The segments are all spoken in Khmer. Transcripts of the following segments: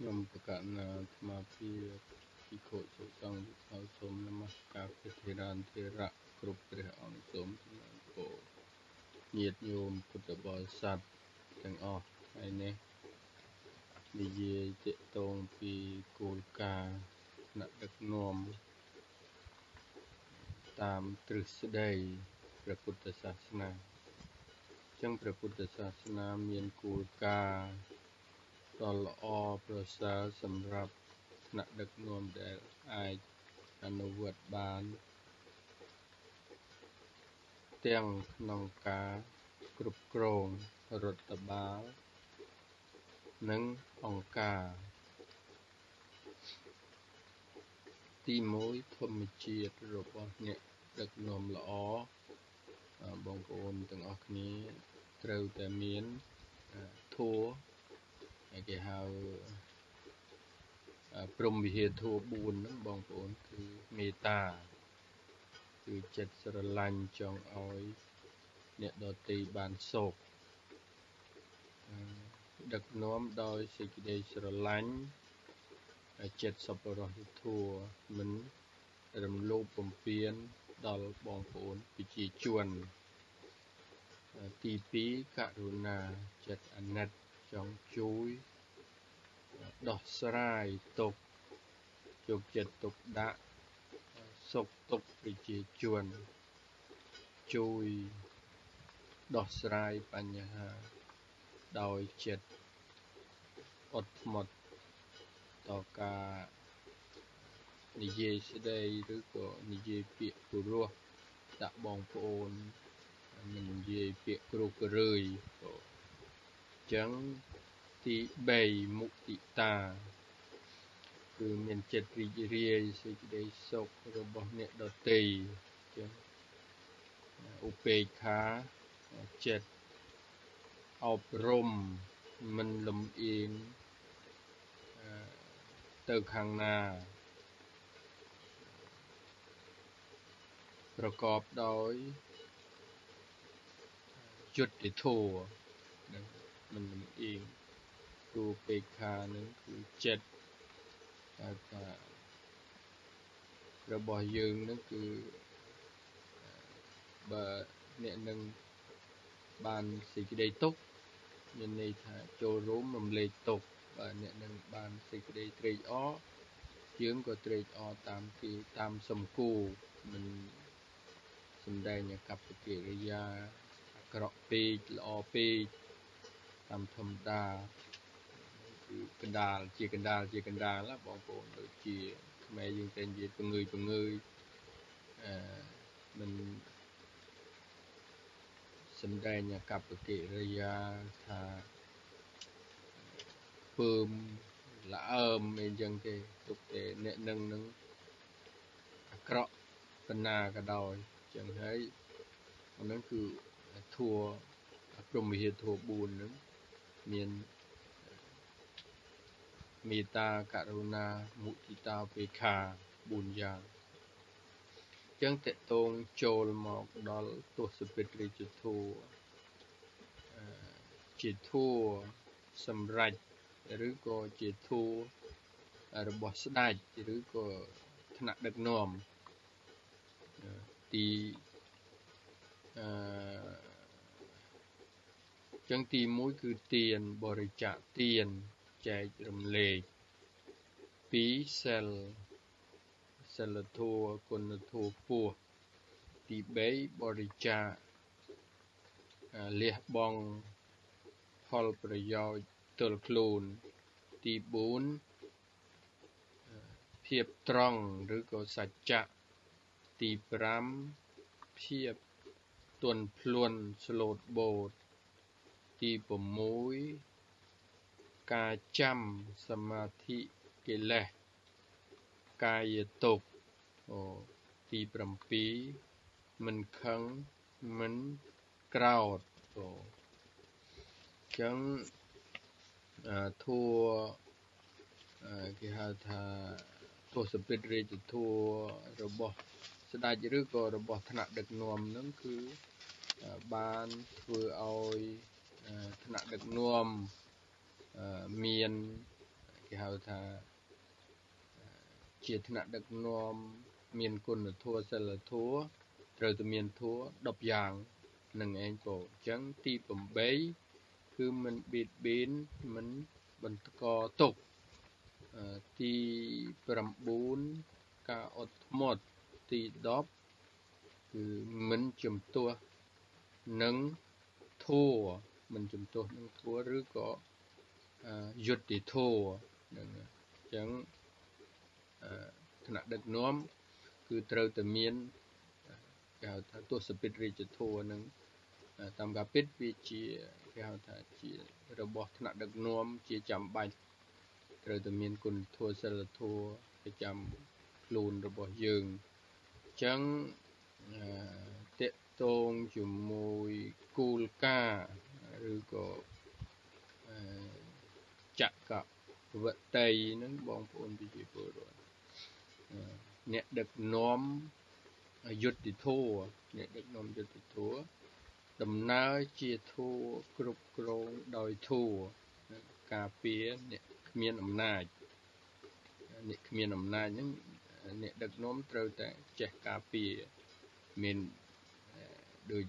นมประกาศนามาพีพิโคสุสังเอาสมนมัสการเทรานเทระกรุบเรืออังสมโกเนียดโยมพุทธบริษัททั้งออกไอ้เนี่ยดีเยเจตงปีกูลกาณดักนวมตามตรึษฎีพระพุทธศาสนาจังพระพุทธศาสนาเมียนกูลกาตลอประสาสำหรับณดักนวมได้อายอนุวัตบานเตียงนองกากรุบกรองรัฐบาลនិងអង្គការទី1ធម្មជាតិរបស់អ្នកដឹកនាំល្អបងប្អូនទាំងអស់គ្នាត្រូវតែមានធម៌ហើយគេហៅព្រហ្មវិហារធម៌4ហ្នឹងបងប្អូនគឺមេត្តាគឺចិត្តស្រឡាញ់ចង់ឲ្យអ្នកដទៃបានសុខដឹកនាំដោយសេចក្តីស្រឡាញ់ចិត្តសប្បុរសធម៌មិនរំលោភបំពានដល់បងប្អូនប្រជាជនទី2ករុណាចិត្តអាណិតចង់ជួយដោះស្រាយទុក្ខយកចិត្តទុកដាក់សុខទុក្ខប្រជាជនជួយដោះស្រាយបញ្ហាដោយចិត្តអត់ធ្មត់តការនិយាយស្ដីឬក៏និយាយពាក្យគោរពដាក់បងប្អូនមិននិយាយពាក្យគ្រោកគ្រើយអញ្ចឹងទី3មុទិតាគឺមានចិត្តរីករាយសេចក្តីសុខរបស់អ្នកដទៃអញ្ចឹងឧបេក្ខាចិត្តអប់រំមិនលំអៀងទៅខាងណាប្រកបដោយយុត្តិធម៌មិនលំអៀងឧបេក្ខានឹងគឺចិត្តថារបស់យើងនឹងគឺបើអ្នកនឹងបានសេចក្តីទុក្ខមានន័យថាចូលរួមរំលែកទុក្ខបើអ្នកនឹងបានសេចក្តីត្រេកអរយើងក៏ត្រេកអរតាមគេតាមសំគូមិនសម្ដែងអកប្បកិរិយាអាក្រក់ពេកល្អពេកតាមធម្មតាគឺកណ្ដាលជាកណ្ដាលណាបងប្អូនដូចជាខ្មែរយើងតែនិយាយពងើយមិនសម្ដែងអកប្បកិរិយាថាពើមល្អើមអីចឹងទេទុកតែអ្នកនឹងអាក្រក់បណ្ណាក៏ដោយចឹងហើយអានឹងគឺធัวព្រហ្មវិហារធัว4ហ្នឹងមានមេត្តាករុណាមុទិតាឧបេក្ខា4យ៉ាងចឹងតេតងចូលមកដល់ទស្សពិតរាជធัวជាធัวសម្រេចឬក៏ជាធัวរបស់ស្ដេចឬក៏ថ្នាក់ដឹកនាំទីចឹងទី1គឺទានបរិច្ចាគទានចែករំលែក2សិលធម៌គុណធម៌ពោះទី3បរិច្ចាគលះបង់ផលប្រយោជន៍ទល់ខ្លួនទី4ភាពត្រង់ឬក៏សច្ចៈទី5ភាពទន់ភ្លន់ស្លូតបូតទី6ការចាំសមាធិកិលេសកាយទុក្ខទី7មិនខឹងមិនក្រោធចឹងធัวគេហៅថាទស្សពិតរាជធัวរបស់ស្ដេចឬក៏របស់ថ្នាក់ដឹកនាំហ្នឹងគឺបានធ្វើឲ្យថ្នាក់ដឹកនាំមាន គេហៅថាជាថ្នាក់ដឹកនាំមានគុណធម៌សិលធម៌ត្រូវតែមានធម៌10យ៉ាងនឹងឯងបងអញ្ចឹងទី8គឺមិនបៀតបៀនមិនបន្តកទុកទី9ការអត់ធ្មត់ទី10គឺមិនជំទាស់នឹងធម៌មិនជំទាស់នឹងធម៌ឬក៏យុត្តិធម៌ហ្នឹងអញ្ចឹងថ្នាក់ដឹកនាំគឺត្រូវតែមានគេហៅថាទស្សពិតរាជធម៌ហ្នឹងតាមការពិតវាជាគេហៅថាជារបស់ថ្នាក់ដឹកនាំជាចាំបាច់ត្រូវតែមានគុណធម៌សិលធម៌ប្រចាំខ្លួនរបស់យើងអញ្ចឹងតេតងជាមួយគោលការណ៍ឬក៏ចក្រវតីហ្នឹងបងប្អូនប្រជាពលរដ្ឋអ្នកដឹកនាំយុត្តិធម៌អ្នកដឹកនាំយុត្តិធម៌ដំណើរជាធម៌គ្រប់គ្រងដោយធម៌ការពារអ្នកគ្មានអំណាចអ្នកគ្មានអំណាចហ្នឹងអ្នកដឹកនាំត្រូវតែចេះការពារមានដូច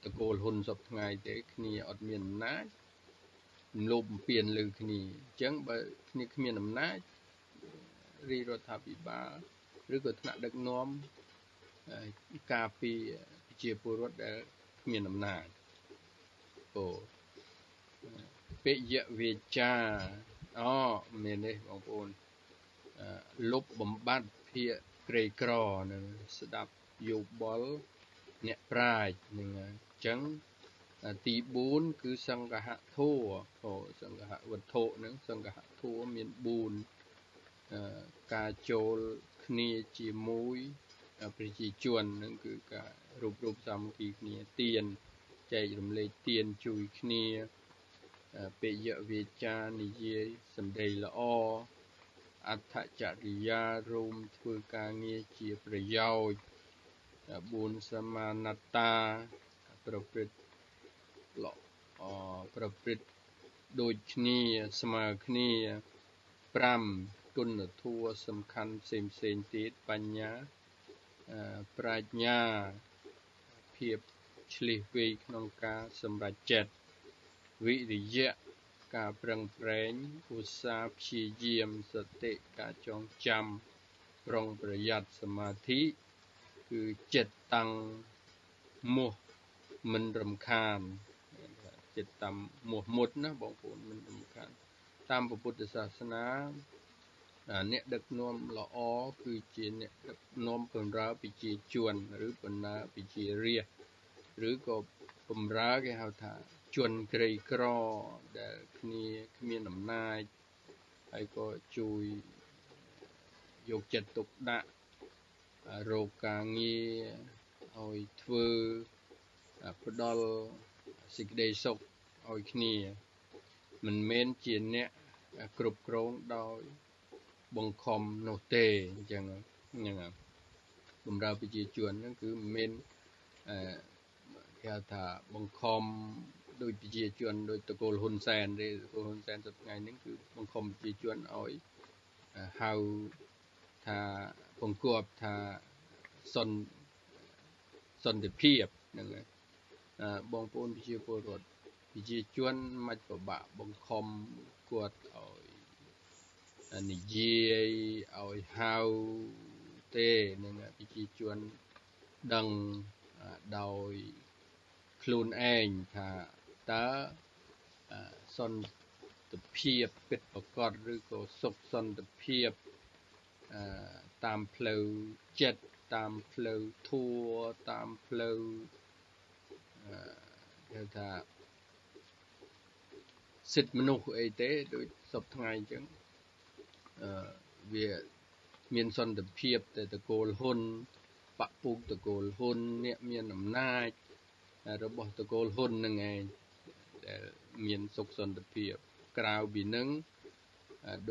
តកូលហ៊ុនសពថ្ងៃទេគ្នាអត់មានអំណាចលោបបំពានលើគ្នាអញ្ចឹងបើគ្នាគ្មានអំណាចរាជរដ្ឋាភិបាលឬក៏ថ្នាក់ដឹកនាំការពារប្រជាពលរដ្ឋដែលគ្មានអំណាចពេយវាចាមាននេះបងប្អូនលុបបំបត្តិភាកក្រីក្រនឹងស្ដាប់យោបល់អ្នកប្រាជ្ញនឹងអញ្ចឹងទី4គឺសង្ឃហធម៌សង្ឃហវត្ថុនឹងសង្ឃហធម៌មាន4ការចូលគ្នាជាមួយប្រជាជននឹងគឺការរួបសាមគ្គីគ្នាទានចែករំលែកទានជួយគ្នាពេយវាចានិយាយសម្ដីល្អអត្ថចរិយារួមធ្វើការងារជាប្រយោជន៍4សមាណត្តាប្រព្រឹត្តដូចគ្នាស្មើគ្នា5គុណធម៌សំខាន់ផ្សេងទៀតបញ្ញាប្រាជ្ញាភាពឆ្លៀសវៃក្នុងការសម្រេចចិត្តវិរិយៈការប្រឹងប្រែងឧស្សាហ៍ព្យាយាមសតិការចងចាំប្រុងប្រយ័ត្នសមាធិគឺចិត្តតាំងមោះមិនរំខានចិត្តតាំងមោះមុតណាបងប្អូនមិនរំខានតាមពុទ្ធសាសនាអ្នកដឹកនាំល្អគឺជាអ្នកដឹកនាំបម្រើប្រជាជនឬបណ្ណាប្រជារាស្ត្រឬក៏បម្រើគេហៅថាជនក្រីក្រដែលគ្នាគ្មានអំណាចហើយក៏ជួយយកចិត្តទុកដាក់រកការងារឲ្យធ្វើផ្ដល់សេចក្តីសុខឲ្យគ្នាមិនមែនជាអ្នកគ្រប់គ្រងដោយបង្ខំនោះទេអញ្ចឹងហ្នឹងបម្រើប្រជាជនហ្នឹងគឺមិនមែនគេហៅថាបង្ខំដោយប្រជាជនដោយតកូលហ៊ុនសែនទេតកូលហ៊ុនសែនសប្តាហ៍នេះគឺបង្ខំប្រជាជនឲ្យហៅថាបង្គាប់ថាសន្តិភាពហ្នឹងហើយបងប្អូនប្រជាពលរដ្ឋប្រជាជនមិនពិបាកបង្ខំគាត់ឲ្យនិយាយឲ្យហៅទេនឹងប្រជាជនដឹងដោយខ្លួនឯងថាតើសន្តិភាពពិតប្រាកដឬក៏សុខសន្តិភាពតាមផ្លូវចិត្តតាមផ្លូវធម៌តាមផ្លូវគេថាសិទ្ធិមនុស្សអីទេដូចសពថ្ងៃអញ្ចឹងវាមានសន្តិភាពតែតកូលហ៊ុនបពុកតកូលហ៊ុនអ្នកមានអំណាចរបស់តកូលហ៊ុននឹងឯងដែលមានសុខសន្តិភាពក្រៅពីនឹង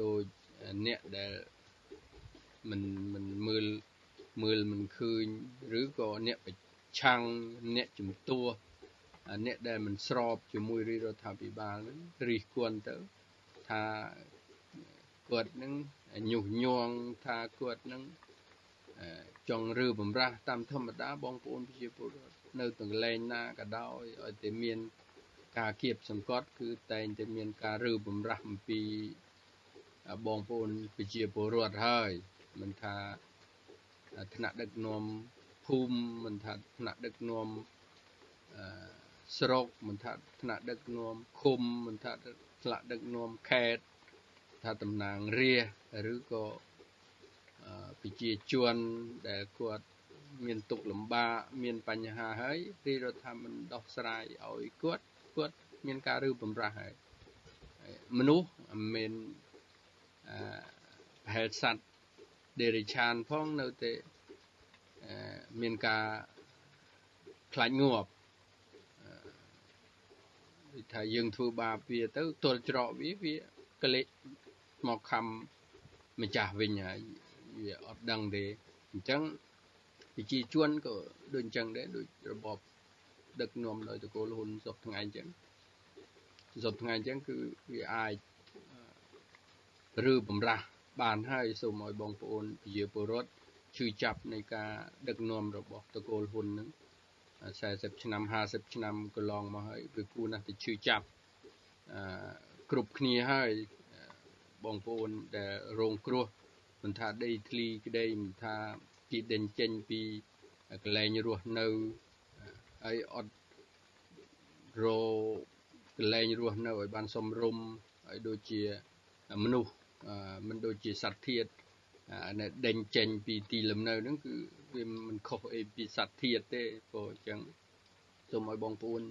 ដូចអ្នកដែលមិនមើលមិនឃើញឬក៏អ្នកប្រឆាំងអ្នកជំទាស់អ្នកដែលមិនស្របជាមួយរាជរដ្ឋាភិបាលហ្នឹងរិះគន់ទៅថា quật nâng nhục nhong tha quật nâng trong rư bầm ra tam thâm đá bong phun bị bồi nơi từng lên na cả đau ở tại miền cà kiệp sầm cótคือแต่งแต่miền cà rư bầm raปีบองphun bị bồiรวดhơi mình thaถนัดដឹกนมภูมิmình thaถนัดដឹกนมสโรกmình thaถนัดដឹกนมคุมmình thaถนัดដឹกนมแคดthaตำนางเรียหรือก็ពីជាជួនដែលគាត់មានទុកលំបាកមានបញ្ហាហើយរីរដ្ឋាភិបាលមិនដោះស្រាយឲ្យគាត់មានការរឹបម្រាស់ហើយមនុស្សមានប្រហែលសត្វដេរិឆានផងនៅតែមានការខ្លាចងាប់ថាយើងធ្វើបាបវាទៅទល់ច្រកវាកលេចមកខំម្ចាស់វិញហើយវាអត់ដឹងទេអញ្ចឹងវិជាជួនក៏ដូចអញ្ចឹងដែរដូចរបបដឹកនាំដោយតកូលហ៊ុនសពថ្ងៃអញ្ចឹងគឺវាអាចឬបំរាស់បានហើយសូមឲ្យបងប្អូនប្រជាពលរដ្ឋជឿចាប់នៃការដឹកនាំរបស់តកូលហ៊ុនហ្នឹង40ឆ្នាំ50ឆ្នាំកន្លងមកហើយវាគួរណាស់ទៅជឿចាប់គ្រប់គ្នាហើយបងប្អូនដែលរងគ្រោះមិនថាដីធ្លីក្តីមិនថាពីដេញចេញពីកន្លែងរស់នៅហើយអត់រកន្លែងរស់នៅឲ្យបានសមរម្យហើយដូចជាមនុស្សមិនដូចជាសត្វធាតុដេញចេញពីទីលំនៅហ្នឹងគឺវាមិនខុសអីពីសត្វធាតុទេព្រោះអញ្ចឹងសូមឲ្យបងប្អូន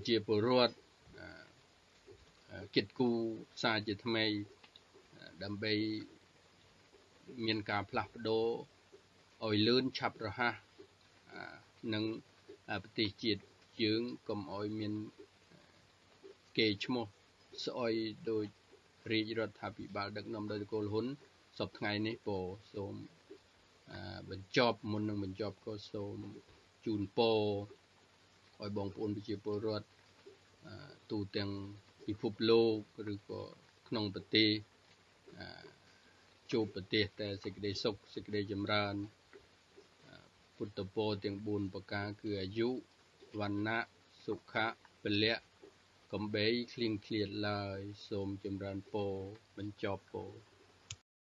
ជាពលរដ្ឋគិតគូរសារជាថ្មីដើម្បីមានការផ្លាស់ប្ដូរឲ្យលឿនឆាប់រហ័សនិងប្រទេសជាតិយើងកុំឲ្យមានកេរ្តិ៍ឈ្មោះស្អុយដោយរាជរដ្ឋាភិបាលដឹកនាំដោយតកូលហ៊ុនសពថ្ងៃនេះក៏សូមបញ្ចប់មុននឹងបញ្ចប់ក៏សូមជូនពរឲ្យបងប្អូនប្រជាពលរដ្ឋទូទាំងពិភពលោកឬក៏ក្នុងប្រទេសជួបប្រទេសតែសេចក្តីសុខសេចក្តីចម្រើនពុទ្ធពរទាំង4ប្រការគឺអាយុវណ្ណៈសុខៈពលៈកំបីឃ្លៀងឃ្លាតឡើយសូមចម្រើនពរបញ្ចប់ពរ